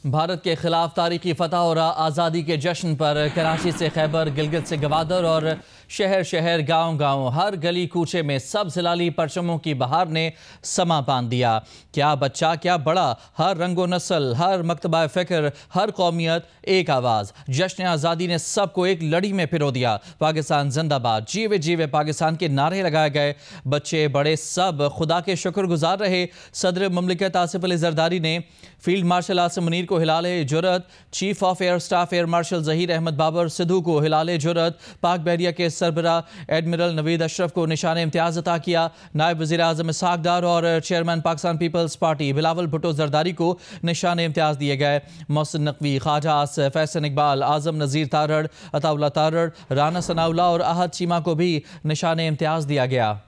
भारत के खिलाफ तारीखी फतह और आज़ादी के जश्न पर कराची से खैबर, गिलगित से गवादर और शहर शहर गांव गांव हर गली कूचे में सब जिलाली परचमों की बहार ने समा बांध दिया। क्या बच्चा क्या बड़ा, हर रंगो नस्ल, हर मकतबा फ़िक्र, हर कौमियत एक आवाज़। जश्न आज़ादी ने सबको एक लड़ी में पिरो दिया। पाकिस्तान जिंदाबाद, जीवे जीवे पाकिस्तान के नारे लगाए गए। बच्चे बड़े सब खुदा के शुक्रगुजार रहे। सदर मुमलिकत आसिफ अली जरदारी ने फील्ड मार्शल आसिम मुनीर को Hilale Jurat, chief of air staff air marshal Zaheer Ahmed Babar Sidhu को हिलाले जुरत, पाक बहरिया के सरबरा एडमिरल नवीद अशरफ को निशान इम्तियाज़ अता किया। नायब वज़ीर आज़म इसहाक डार और चेयरमैन पाकिस्तान पीपल्स पार्टी बिलावल भुट्टो जरदारी को निशान इम्तियाज़ दिए गए। मोहसिन नकवी, ख्वाजा आसिफ, फैसन इकबाल, आज़म नज़ीर तारड़, अताउल्ला तारड़, राना सनाउल्ला और अहद चीमा को भी निशान इम्तियाज़ दिया गया।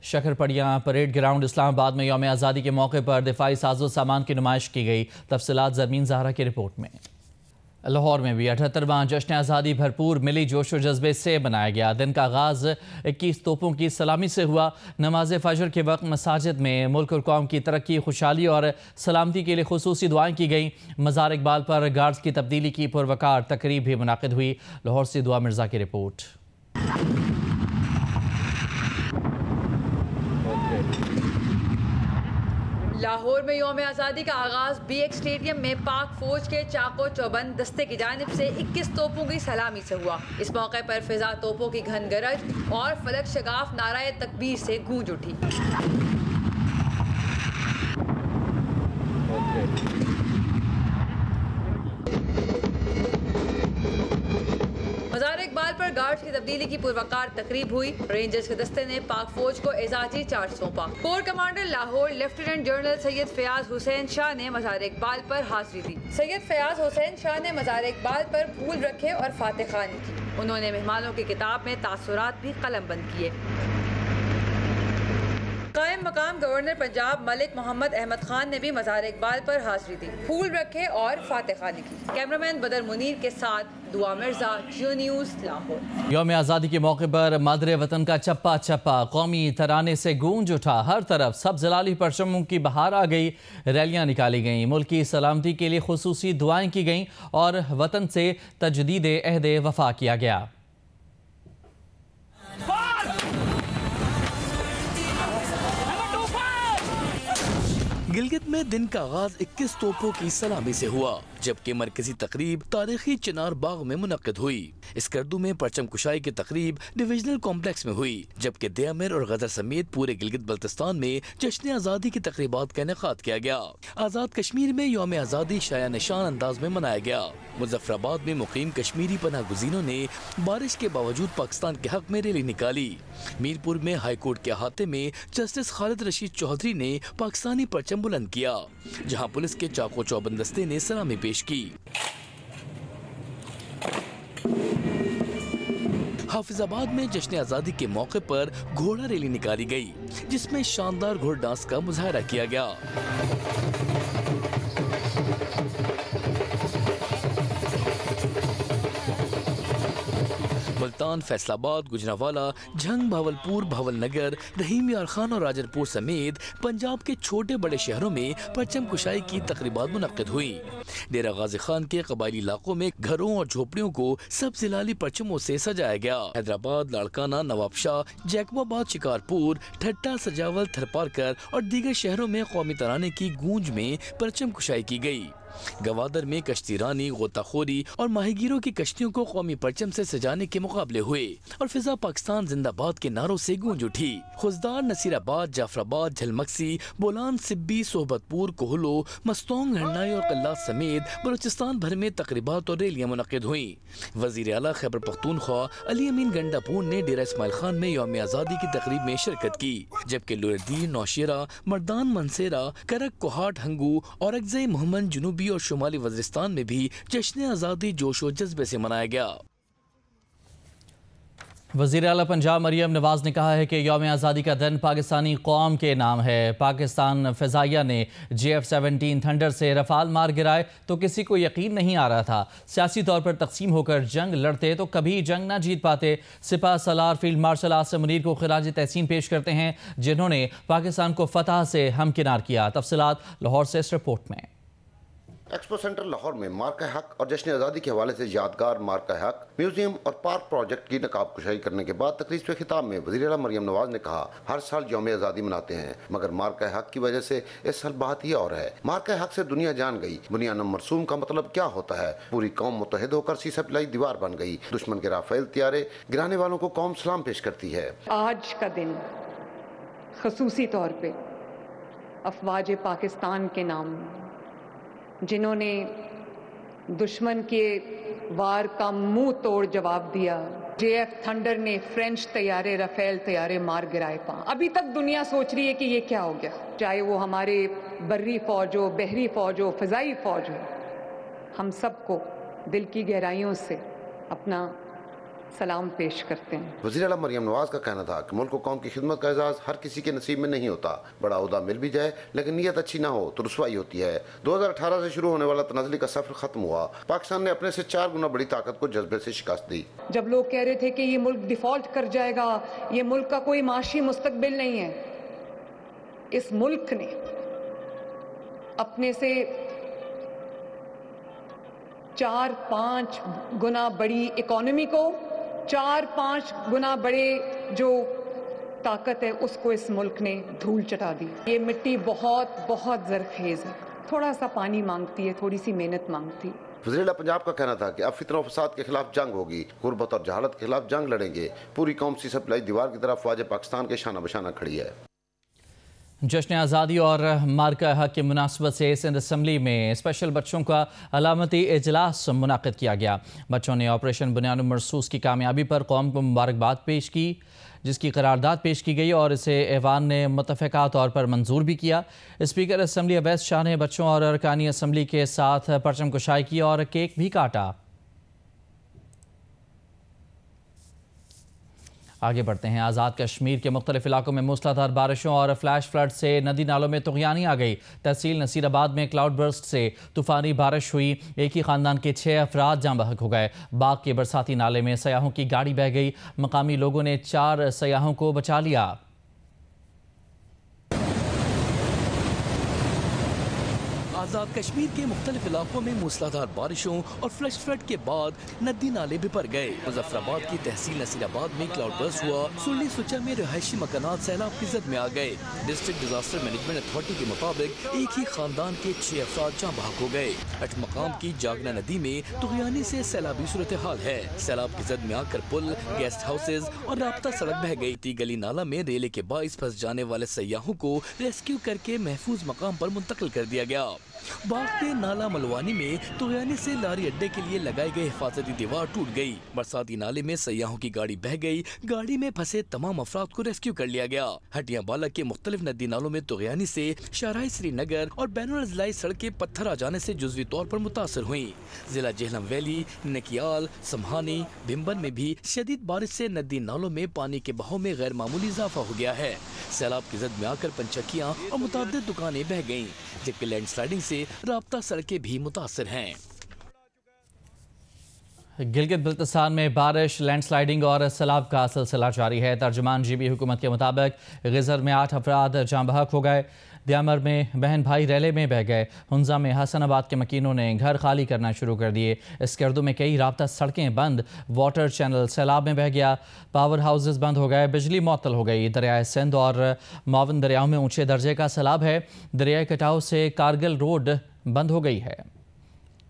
शक्करपड़िया परेड ग्राउंड इस्लामाबाद में यौम आज़ादी के मौके पर दिफाई साजो सामान की नुमाइश की गई। तफसीलात ज़रमीन ज़हरा की रिपोर्ट में। लाहौर में भी 78वां जश्न आज़ादी भरपूर मिली जोश और जज्बे से मनाया गया। दिन का आगाज़ 21 तोपों की सलामी से हुआ। नमाज फ़जर के वक्त मसाजिद में मुल्क और कौम की तरक्की, खुशहाली और सलामती के लिए खुसूसी दुआएं की गई। मज़ार इकबाल पर गार्ड्स की तब्दीली की पुरवकार तकरीब भी मुनाकिद हुई। लाहौर से दुआ मिर्ज़ा की रिपोर्ट। लाहौर में यौम आज़ादी का आगाज़ BX स्टेडियम में पाक फौज के चाको चौबंद दस्ते की जानिब से 21 तोपों की सलामी से हुआ। इस मौके पर फिजा तोपों की घन गरज और फलक शगाफ नाराए तकबीर से गूंज उठी। मज़ार इकबाल पर गार्ड्स की तब्दीली की पुरवकार तकरीब हुई। रेंजर्स के दस्ते ने पाक फौज को एजाजी चार्ज सौंपा। Corps commander Lahore lieutenant general Syed Fayaz Hussain Shah ने मज़ार इकबाल पर हाजिरी दी। सैयद फयाज हुसैन शाह ने मज़ार इकबाल पर फूल रखे और फातिह खानी की। उन्होंने मेहमानों की किताब में तासुरात भी कलमबंद किए। कायम मकाम गवर्नर पंजाब मलिक मोहम्मद अहमद खान ने भी मज़ार इकबाल पर हाजिरी दी, फूल रखे और फातिह खानी की। कैमरामैन बदर मुनीर के साथ दुआ मिर्जा, जियो न्यूज़, लाहौर। यौम आज़ादी के मौके पर मादरे वतन का चप्पा चप्पा कौमी तराने से गूंज उठा। हर तरफ सब जलाली परचमों की बहार आ गई। रैलियां निकाली गईं, मुल्क की सलामती के लिए खुसूसी दुआएं की गईं और वतन से तजदीद अहद वफा किया गया। गिलगित में दिन का आगाज 21 तोपों की सलामी से हुआ, जबकि मरकजी तकरीब तारीखी चिनार बाग में मुनक्किद हुई। स्कर्दू में परचम कुशाई की तकरीब डिविजनल कॉम्प्लेक्स में हुई, जबकि दयामिर और गदर समेत पूरे गिलगित बल्तिस्तान में जश्न आज़ादी की तकरीबात का इनेकाद किया गया। आज़ाद कश्मीर में यौम आज़ादी शाया निशान अंदाज में मनाया गया। मुजफ्फराबाद में मुकीम कश्मीरी पनाह गुज़ीनों ने बारिश के बावजूद पाकिस्तान के हक में रैली निकाली। मीरपुर में हाईकोर्ट के अहाते में जस्टिस खालिद रशीद चौधरी ने पाकिस्तानी परचम बुलंद किया, जहां पुलिस के चाको चौबंद दस्ते ने सलामी पेश की। हाफिजाबाद में जश्न आज़ादी के मौके पर घोड़ा रैली निकाली गई, जिसमें शानदार घोड़ डांस का मुजाहरा किया गया। मुल्तान, फैसलाबाद, गुजरांवाला, झंग, भावलपुर, भावलनगर, रहीम यार खान और राजनपुर समेत पंजाब के छोटे बड़े शहरों में परचम कुशाई की तकरीबात मुनक्किद हुई। डेरा गाजी खान के कबायली इलाकों में घरों और झोपड़ियों को सब जिलाली परचमों से सजाया गया। हैदराबाद, लाड़काना, नवाबशाह, जैकबाबाद, शिकारपुर, ठट्टा, सजावल, थरपारकर और दीगर शहरों में कौमी तराने की गूंज में परचम कुशाई की गई। गवादर में कश्ती रानी, गोताखोरी और माहीगीरों की कश्तियों को कौमी परचम से सजाने के मुकाबले हुए और फिजा पाकिस्तान जिंदाबाद के नारों से गूंज उठी। खुजदार, नसीराबाद, जाफराबाद, झलमक्सी, बोलान, सिब्बी, सोहबतपुर, कोहलो, मस्तोंग, हरनाई और कल्लात समेत बलूचिस्तान भर में तकरीबात और रैलियां मुनक्किद हुई। वजीर आला खैबर पख्तूनख्वा अली अमीन गंडापुर ने डेरा इस्माइल खान में यौम आज़ादी की तकरीब में शिरकत की, जबकि लुरदीन, नौशेरा, मर्दान, मनसेरा, करक, कोहाट, हंगू और अगज़े मोहम्मद जनूबी और शुमाली वज़ीरिस्तान में भी जश्न आज़ादी जोश और जज्बे से मनाया गया। वज़ीर आला पंजाब मरियम नवाज ने कहा है कि यौम आज़ादी का दिन पाकिस्तानी कौम के नाम है। पाकिस्तान फ़िज़ाइया ने JF-17 थंडर से रफ़ाल मार गिराए तो किसी को यकीन नहीं आ रहा था। सियासी तौर पर तकसीम होकर जंग लड़ते तो कभी जंग ना जीत पाते। सिपा सलार फील्ड मार्शल आसिम मुनीर को खिराज तहसीन पेश करते हैं, जिन्होंने पाकिस्तान को फतह से हमकिनार किया। तफसीलात लाहौर से इस रिपोर्ट में। एक्सपो सेंटर लाहौर में मार्का हक और जश्न आज़ादी के हवाले से यादगार मार्का हक म्यूजियम और पार्क प्रोजेक्ट की नकाब कुशाई करने के बाद तकरीब के खिताब में वज़ीर आला मरियम नवाज ने कहा, हर साल यौम आज़ादी मनाते हैं, मगर मार्का हक की वजह से इस साल बात ही और है। मार्का हक से दुनिया जान गई बुनियानम मरसूम का मतलब क्या होता है। पूरी कौम मुत्तहिद होकर सीसा पिलाई दीवार बन गई। दुश्मन के राफेल त्यारे गिराने वालों को कौम सलाम पेश करती है। आज का दिन खसूसी तौर पे अफवाज पाकिस्तान के नाम, जिन्होंने दुश्मन के वार का मुंह तोड़ जवाब दिया। JF थंडर ने फ्रेंच तैयारे, रफेल तैयारे मार गिराए पां। अभी तक दुनिया सोच रही है कि ये क्या हो गया, चाहे वो हमारे बर्री फौज हो, बहरी फौज हो, फ़िज़ाई फौज हो। हम सबको दिल की गहराइयों से अपना सलाम पेश करते हैं। वज़ीर आला मरियम नवाज का कहना था कि मुल्क को कौम की खिदमत का एजाज़ हर किसी के नसीब में नहीं होता। बड़ा ओहदा मिल भी जाए लेकिन नीयत अच्छी ना हो तो रुसवाई होती है। 2018 से शुरू होने वाला तनाज़ुली का सफ़र खत्म हुआ। पाकिस्तान ने अपने से 4 गुना बड़ी ताकत को जज्बे से शिकस्त दी। जब लोग कह रहे थे कि ये मुल्क डिफॉल्ट कर जाएगा, ये मुल्क का कोई माशी मुस्तकबिल नहीं है, इस मुल्क ने अपने से 4-5 गुना बड़ी इकोनॉमी को, 4-5 गुना बड़े जो ताकत है उसको इस मुल्क ने धूल चटा दी। ये मिट्टी बहुत बहुत ज़रखेज़ है, थोड़ा सा पानी मांगती है, थोड़ी सी मेहनत मांगती है। वज़ीर आला पंजाब का कहना था कि अब फितना और फसाद के खिलाफ जंग होगी, गुर्बत और जहालत के खिलाफ जंग लड़ेंगे। पूरी कौम सीसा पिलाई दीवार की तरफ फ़ौज पाकिस्तान के शाना बशाना खड़ी है। जश्न आज़ादी और मार्का हक की मुनासबत से सिंध असम्बली में स्पेशल बच्चों का अलामती इजलास मुनाक़िद किया गया। बच्चों ने ऑपरेशन बुनियानुल मरसूस की कामयाबी पर कौम को मुबारकबाद पेश की, जिसकी करारदाद पेश की गई और इसे ऐवान ने मुतफ़क़ा तौर पर मंजूर भी किया। स्पीकर असम्बली अवैस शाह ने बच्चों और अरकानी असम्बली के साथ परचम कुशाई की और केक भी काटा। आगे बढ़ते हैं। आज़ाद कश्मीर के मुख्तलिफ इलाकों में मूसलाधार बारिशों और फ्लैश फ्लड से नदी नालों में तुग़यानी आ गई। तहसील नसीराबाद में क्लाउड बर्स्ट से तूफ़ानी बारिश हुई। एक ही ख़ानदान के 6 अफराद जाँ बहक हो गए। बाग के बरसाती नाले में सयाहों की गाड़ी बह गई। मकामी लोगों ने 4 सयाहों को बचा लिया। आज़ाद कश्मीर के मुख्तलिफ इलाकों में मूसलाधार बारिशों और फ्लश फ्लड के बाद नदी नाले भी भर गए। मुजफ्फराबाद की तहसील नसीराबाद में क्लाउड बर्स्ट हुआ। सुल्ली सुचा में रहायशी मकानात सैलाब की जद में आ गए। डिस्ट्रिक्ट डिजास्टर मैनेजमेंट अथॉरिटी के मुताबिक एक ही खानदान के 6 अफराद जाँ बहक हो गए। 8 मकाम की जागना नदी में तुग़यानी से सैलाबी सूरत हाल है। सैलाब की जद में आकर पुल, गेस्ट हाउसेज और राब्ता सड़क बह गई थी। गली नाला में रेले के बाइस फंस जाने वाले सयाहों को रेस्क्यू करके महफूज मकाम पर मुंतकिल कर दिया गया। बाग के नाला मलवानी में तुग़यानी से लारी अड्डे के लिए लगाई गई हिफाजती दीवार टूट गई। बरसाती नाले में सयाहों की गाड़ी बह गई। गाड़ी में फंसे तमाम अफराद को रेस्क्यू कर लिया गया। हटिया बाला के मुख्तलिफ नदी नालों में तुग़यानी से शाहराह श्रीनगर और बैनुल अज़लाई सड़कें पत्थर आ जाने से जुज़वी तौर पर मुतासर हुई। जिला जेहलम वैली, नकियाल, समहानी, भिम्बन में भी शदीद बारिश से नदी नालों में पानी के बहाव में गैर मामूली इजाफा हो गया है। सैलाब की जद में आकर पंचकियाँ और मुतादिद दुकानें बह गईं, जबकि लैंडस्लाइडिंग से राब्ता सड़कें भी मुतासर हैं। गिलगित बल्तिस्तान में बारिश, लैंडस्लाइडिंग और सैलाब का सिलसिला जारी है। तर्जुमान GB हुकूमत के मुताबिक ग़िज़र में 8 अफराद जाँ बहक हो गए। दियामर में बहन भाई रैले में बह गए। हुंजा में हसनाबाद के मकीनों ने घर खाली करना शुरू कर दिए। इस गर्दों में कई राब्ता सड़कें बंद। वाटर चैनल सैलाब में बह गया। पावर हाउसेस बंद हो गए। बिजली मुअत्तल हो गई। दरियाए सिंध और मावन दरियाओं में ऊंचे दर्जे का सैलाब है। दरियाए कटाव से कारगिल रोड बंद हो गई है।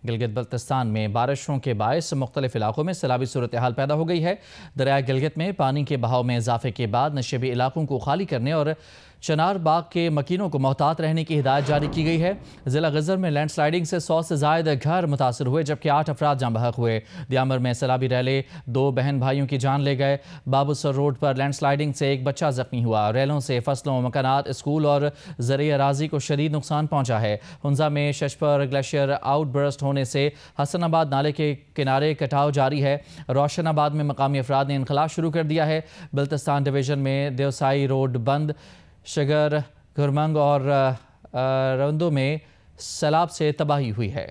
गिलगित बल्तिस्तान में बारिशों के बायस मुख्तलिफ इलाकों में सैलाबी सूरत हाल पैदा हो गई है। दरियाए गिलगित में पानी के बहाव में इजाफे के बाद नशेबी इलाकों को खाली करने और चनार बाग के मकीनों को मोहतात रहने की हिदायत जारी की गई है। ज़िला ग़िज़र में लैंडस्लाइडिंग से 100 से ज़ायद घर मुतासर हुए, जबकि 8 अफराद जाँ बहक हुए। दियामर में सैलाबी रैले 2 बहन भाइयों की जान ले गए। बाबूसर रोड पर लैंडस्लाइडिंग से एक बच्चा जख्मी हुआ। रैलों से फसलों, मकानात, स्कूल और ज़रिए अराजी को शदीद नुकसान पहुँचा है। हुंजा में शशपर ग्लेशियर आउट बर्स्ट होने से हसनाबाद नाले के किनारे कटाव जारी है। रोशनाबाद में मकामी अफराद ने इनखला शुरू कर दिया है। बल्तिस्तान डिवीज़न में देवसाई रोड बंद, शगर, गुरमंग और रवंदो में सैलाब से तबाही हुई है।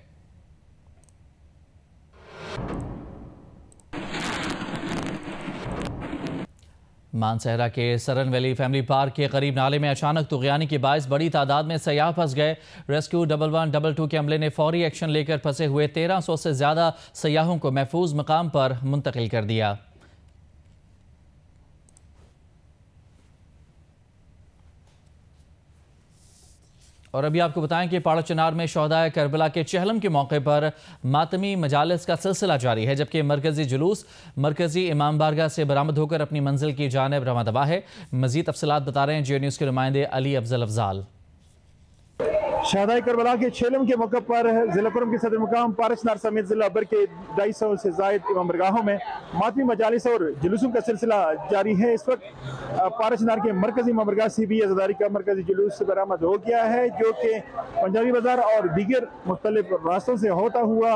मानसहरा के सरन वैली फैमिली पार्क के करीब नाले में अचानक तुग़यानी के बायस बड़ी तादाद में सयाह फंस गए। रेस्क्यू 1122 के अमले ने फौरी एक्शन लेकर फंसे हुए 1300 से ज़्यादा सयाहों को महफूज मकाम पर मुंतकिल कर दिया। और अभी आपको बताएं कि पाड़ा चनार में शोहदाए करबला के चहलम के मौके पर मातमी मजालिस का सिलसिला जारी है, जबकि मरकजी जुलूस मरकजी इमाम बारगाह से बरामद होकर अपनी मंजिल की जानिब रवाना दवा है। मजीद तफसीलात बता रहे हैं जियो न्यूज़ के नुमाइंदे अली अफजल अफजाल। शहदाई करबला के छेलम के मौके पर जिला कुरम के सदर मुकाम पारचनार समेत जिला भर के 250 से जायद इमाम बारगाहों में मातमी मजालिस और जुलूसों का सिलसिला जारी है। इस वक्त पारचनार के मरकजी इमाम बारगाह से भी आज़ादारी का मरकजी जुलूस बरामद हो गया है, जो कि पंजाबी बाजार और दीगर मुख्तलिफ रास्तों से होता हुआ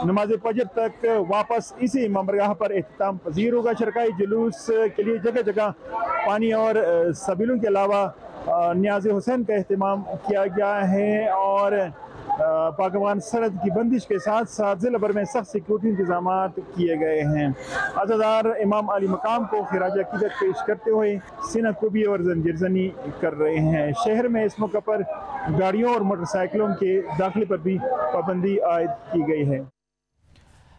नमाज फजर तक वापस इसी इमाम बारगाह पर एहतमाम पजीर होगा। शरकाई जुलूस के लिए जगह जगह पानी और सबीलों के अलावा न्याज़ हुसैन का एहतमाम किया गया है और पाकवान सरहद की बंदिश के साथ साथ जिला भर में सख्त सिक्योरिटी इंतजाम किए गए हैं। अज़ादार इमाम अली मकाम को खिराज अकीदत पेश करते हुए सीना कुबी और जंजीरजनी कर रहे हैं। शहर में इस मौके पर गाड़ियों और मोटरसाइकिलों के दाखिले पर भी पाबंदी आयद की गई है।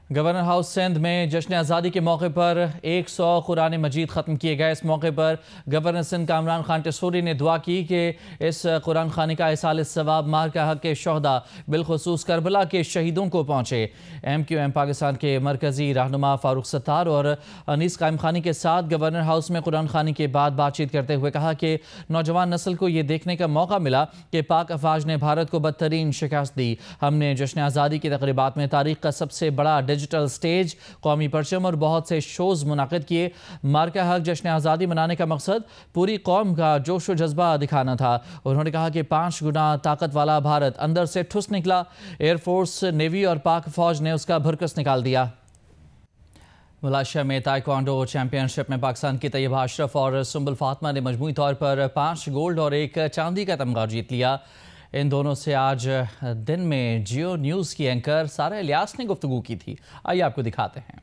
गवर्नर हाउस सिंध में जश्न आज़ादी के मौके पर 100 कुरान मजीद ख़त्म किए गए। इस मौके पर गवर्नर सिंध कामरान खान टिसोरी ने दुआ की कि इस कुरान खानी का इसाल सवाब मार का हक़ के शोहदा बिलखुसूस करबला के शहीदों को पहुँचे। MQM पाकिस्तान के मरकज़ी रहनुमा फ़ारूक सत्तार और अनीस कायम खानी के साथ गवर्नर हाउस में कुरान खानी के बाद बातचीत करते हुए कहा कि नौजवान नस्ल को ये देखने का मौका मिला कि पाक अफवाज ने भारत को बदतरीन शिकस्त दी। हमने जश्न आज़ादी की तक़रीबात में तारीख़ का सबसे बड़ा डिजिटल स्टेज, कौमी परचम और बहुत से शोज़ मुनाकिद किए। मार्का हक जश्न आज़ादी मनाने का मकसद पूरी कौम का जोश व जज्बा दिखाना था। उन्होंने कहा कि 5 गुना ताकत वाला भारत अंदर से ठुस निकला। एयरफोर्स, नेवी और पाक फौज ने उसका भरकस निकाल दिया। मलेशिया में ताइक्वांडो चैंपियनशिप में पाकिस्तान की तैयबा अशरफ और सुंबुल फातिमा ने मजमूई तौर पर 5 गोल्ड और 1 चांदी का तमगा जीत लिया। इन दोनों से आज दिन में जियो न्यूज़ की एंकर सारा इलियास ने गुफ्तगू की थी। आइए आपको दिखाते हैं।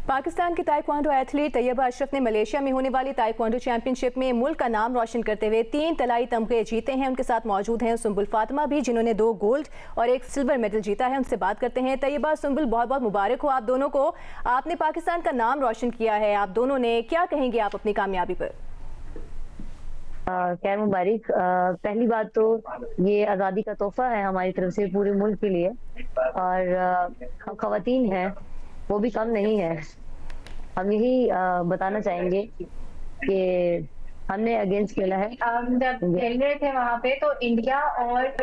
पाकिस्तान के ताइक्वांडो एथलीट तैयबा अशरफ ने मलेशिया में होने वाली ताइक्वांडो चैंपियनशिप में मुल्क का नाम रोशन करते हुए 3 तलाई तमगे जीते हैं। उनके साथ मौजूद हैं सुंबुल फातिमा भी, जिन्होंने 2 गोल्ड और 1 सिल्वर मेडल जीता है। उनसे बात करते हैं। तैयबा, सुंबुल, बहुत बहुत मुबारक हो आप दोनों को। आपने पाकिस्तान का नाम रोशन किया है, आप दोनों ने, क्या कहेंगे आप अपनी कामयाबी पर? खैर मुबारक। पहली बात तो ये आज़ादी का तोहफा है हमारी तरफ से पूरे मुल्क के लिए, और हम खवातीन हैं वो भी कम नहीं है। हम यही बताना चाहेंगे कि हमने अगेंस्ट खेला है। हम जब खेल रहे थे वहाँ पे तो इंडिया और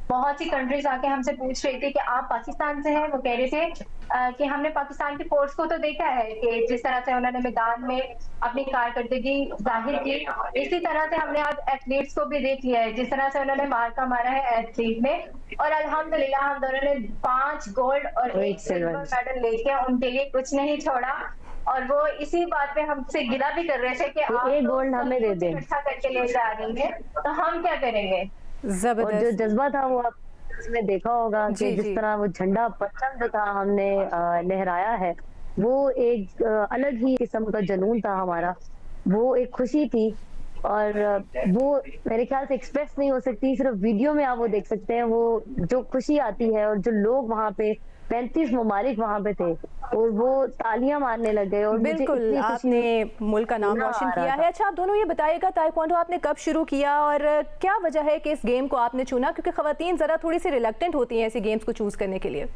बहुत सी कंट्रीज आके हमसे पूछ रही थी कि आप पाकिस्तान से हैं। वो कह रहे थे कि हमने पाकिस्तान की फोर्स को तो देखा है कि जिस तरह से उन्होंने मैदान में अपनी कारकर्दगी जाहिर की, इसी तरह से हमने आज एथलीट्स को भी देख लिया है, जिस तरह से उन्होंने मार्का मारा है एथलीट में। और अल्हम्दुलिल्लाह हम दोनों ने 5 गोल्ड और 1 सिल्वर मेडल लेके उनके लिए कुछ नहीं छोड़ा। और वो इसी बात पे हमसे गिला भी कर रहे थे कि आप एक गोल्ड हमें दे दें, इकट्ठा करके ले जा रही है, तो हम क्या करेंगे। और जो जज्बा था वो आप इसमें देखा होगा कि जिस तरह वो झंडा परचम जो था हमने लहराया है, वो एक अलग ही किस्म का जुनून था हमारा। वो एक खुशी थी और वो मेरे ख्याल से एक्सप्रेस नहीं हो सकती, सिर्फ वीडियो में आप वो देख सकते हैं। वो जो खुशी आती है और जो लोग वहाँ पे 35 ममालिक वहाँ पे थे और वो तालियां मारने लग गए। और बिल्कुल, आपने मुल्क का नाम रोशन किया है। अच्छा, आप दोनों ये बताइएगा ताइक्वांडो आपने कब शुरू किया और क्या वजह है कि इस गेम को आपने चुना? क्योंकि खवातीन जरा थोड़ी सी रिलक्टेंट होती हैं ऐसे गेम्स को चूज करने के लिए।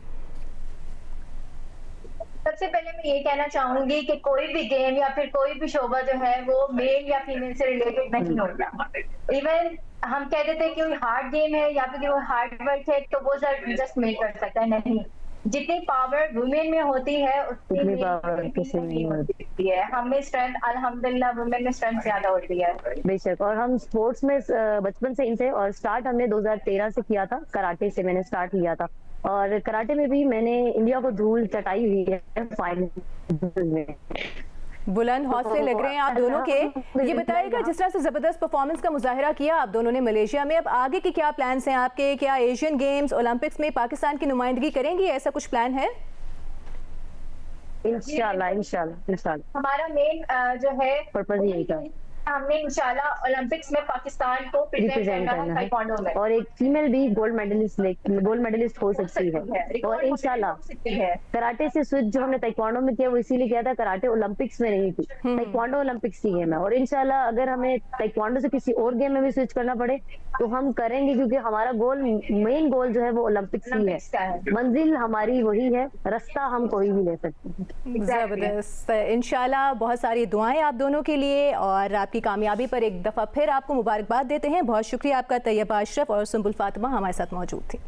सबसे पहले मैं ये कहना चाहूंगी कि कोई भी गेम या फिर कोई भी शोबा जो है वो मेल या फीमेल से रिलेटेड नहीं होता। इवन हम कहते थे कि हार्ड गेम है या फिर वो हार्ड वर्क है तो वो जस्ट मेल कर सकता है, नहीं। जितनी पावर वुमेन में होती है उतनी पावर किसी में होती है। हमें स्ट्रेंथ अल्हम्दुलिल्लाह वुमेन में स्ट्रेंथ ज्यादा होती है बेशक। और हम स्पोर्ट्स में बचपन से इनसे, और स्टार्ट हमने 2013 से किया था, कराटे से मैंने स्टार्ट किया था। और कराटे में भी मैंने इंडिया को धूल चटाई हुई है फाइनल में। बुलंद हौसले लग रहे हैं आप दोनों के। ये बताइएगा, जिस तरह से जबरदस्त परफॉर्मेंस का मुजाहिरा किया आप दोनों ने मलेशिया में, अब आगे के क्या प्लान्स हैं आपके? क्या एशियन गेम्स, ओलंपिक्स में पाकिस्तान की नुमाइंदगी करेंगी, ऐसा कुछ प्लान है? इंशाल्लाह हमारा मेन जो है पर्पज यही था, हमने इंशाल्लाह ओलंपिक्स में पाकिस्तान को रिप्रेजेंट करना है ताइक्वांडो में, और एक फीमेल भी गोल्ड मेडलिस्ट हो सकती है। और इंशाल्लाह कराटे से स्विच जो हमने ताइक्वांडो में किया वो इसीलिए किया था, कराटे ओलंपिक्स में नहीं थी, ताइक्वांडो ओलंपिक्स की गेम है। और इंशाल्लाह अगर हमें ताइक्वांडो से किसी और गेम में भी स्विच करना पड़े तो हम करेंगे, क्योंकि हमारा मेन गोल जो है वो ओलंपिक्स ही है। मंजिल हमारी वही है, रास्ता हम कोई भी ले सकते हैं। जबरदस्त, इंशाल्लाह बहुत सारी दुआएं आप दोनों के लिए और आपकी कामयाबी पर एक दफ़ा फिर आपको मुबारकबाद देते हैं। बहुत शुक्रिया आपका तैयबा अशरफ और सुंबुल फातिमा हमारे साथ मौजूद थी।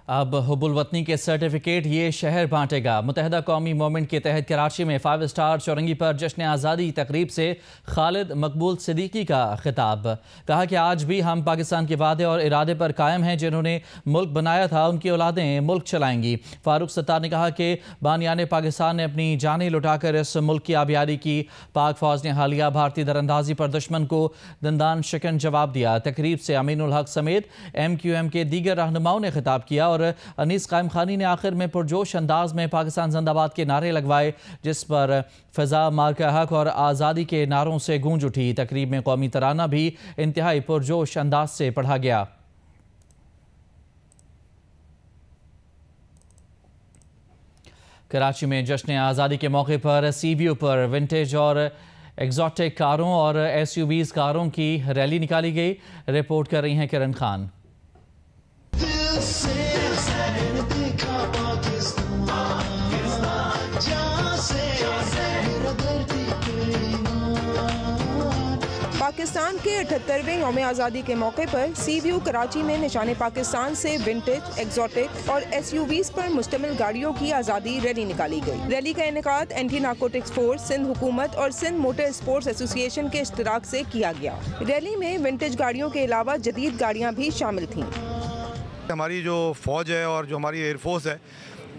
अब हुब्बुल वतनी के सर्टिफिकेट ये शहर बांटेगा। मुतहदा कौमी मूवमेंट के तहत कराची में 5 स्टार चौरंगी पर जश्न आज़ादी तकरीब से खालिद मकबूल सिद्दीकी का खिताब। कहा कि आज भी हम पाकिस्तान के वादे और इरादे पर कायम हैं, जिन्होंने मुल्क बनाया था उनकी औलादें मुल्क चलाएंगी। फारूक सत्तार ने कहा कि बानियाने पाकिस्तान ने अपनी जानें लुटाकर इस मुल्क की आबियारी की। पाक फौज ने हालिया भारतीय दरअंदाजी पर दुश्मन को दंदान शिकन जवाब दिया। तकरीब से अमीनुल हक समेत MQM के दीगर रहनुमाओं ने खिताब किया और अनीस कायम खानी ने आखिर में पुरजोश अंदाज में पाकिस्तान जिंदाबाद के नारे लगवाए, जिस पर फ़िज़ा मार्का हक और आज़ादी के नारों से गूंज उठी। तकरीब में कौमी तराना भी इंतहाई पुरजोश अंदाज से पढ़ा गया। कराची में जश्न आज़ादी के मौके पर CVU पर विंटेज और एग्जॉटिक कारों और SUVs कारों की रैली निकाली गई। रिपोर्ट कर रही हैं किरण खान। पाकिस्तान के 78वें यौम आज़ादी के मौके पर CVU कराची में निशाने पाकिस्तान से विंटेज, एग्जॉटिक और SUVs पर मुश्तमिल गाड़ियों की आज़ादी रैली निकाली गई। रैली का इनेकाद एंटी नारकोटिक्स फोर्स, सिंध हुकूमत और सिंध मोटर स्पोर्ट्स एसोसिएशन के इश्तराक से किया गया। रैली में विंटेज गाड़ियों के अलावा जदीद गाड़ियाँ भी शामिल थीं। हमारी जो फ़ौज है और जो हमारी एयरफोर्स है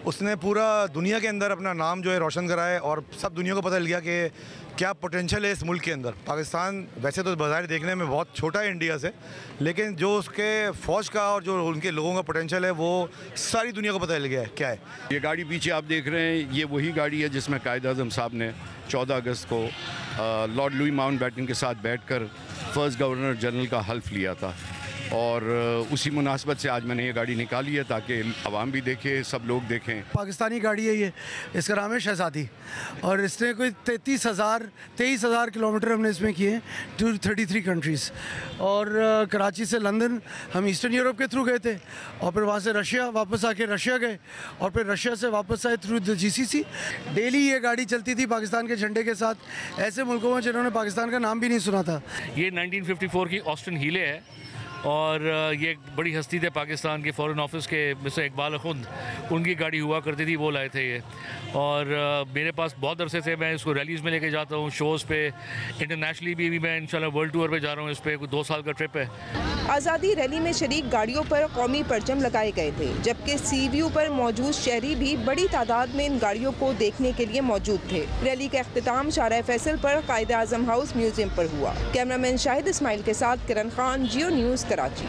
उसने पूरा दुनिया के अंदर अपना नाम जो है रोशन करा है और सब दुनिया को पता चल गया कि क्या पोटेंशियल है इस मुल्क के अंदर। पाकिस्तान वैसे तो बाज़ाहिर देखने में बहुत छोटा है इंडिया से, लेकिन जो उसके फ़ौज का और जो उनके लोगों का पोटेंशियल है वो सारी दुनिया को पता चल गया है क्या है। ये गाड़ी पीछे आप देख रहे हैं, ये वही गाड़ी है जिसमें कायद-ए-आज़म साहब ने 14 अगस्त को लॉर्ड लुई माउंटबेटन के साथ बैठकर फर्स्ट गवर्नर जनरल का हल्फ लिया था। और उसी मुनासबत से आज मैंने ये गाड़ी निकाली है ताकि अवाम भी देखे, सब लोग देखें। पाकिस्तानी गाड़ी है ये, इसका नाम है शहज़ादी और इसने कोई 23,000 किलोमीटर हमने इसमें किए टू 33 कंट्रीज़। और कराची से लंदन हम ईस्टर्न यूरोप के थ्रू गए थे और फिर वहाँ से रशिया, वापस आके रशिया गए और फिर रशिया से वापस आए थ्रू द GCC। डेली ये गाड़ी चलती थी पाकिस्तान के झंडे के साथ ऐसे मुल्कों में जिन्होंने पाकिस्तान का नाम भी नहीं सुना था। ये 1954 की ऑस्टन हीले है और ये एक बड़ी हस्ती थे पाकिस्तान के फॉरेन ऑफिस के, मिस्टर इकबाल खुंद, उनकी गाड़ी हुआ करती थी, वो लाए थे ये। और मेरे पास बहुत अरसे से मैं इसको रैलीज़ में लेके जाता हूँ, शोज़ पे, इंटरनेशनली भी मैं इंशाल्लाह वर्ल्ड टूर पे जा रहा हूँ। इस पर 2 साल का ट्रिप है। आज़ादी रैली में शरीक गाड़ियों पर कौमी परचम लगाए गए थे, जबकि CVU पर मौजूद शहरी भी बड़ी तादाद में इन गाड़ियों को देखने के लिए मौजूद थे। रैली का अख्तिताम शाहराह फैसल पर कायद-ए-आज़म हाउस म्यूजियम पर हुआ। कैमरामैन शाहिद इस्माइल के साथ किरण खान, जियो न्यूज़ कराची।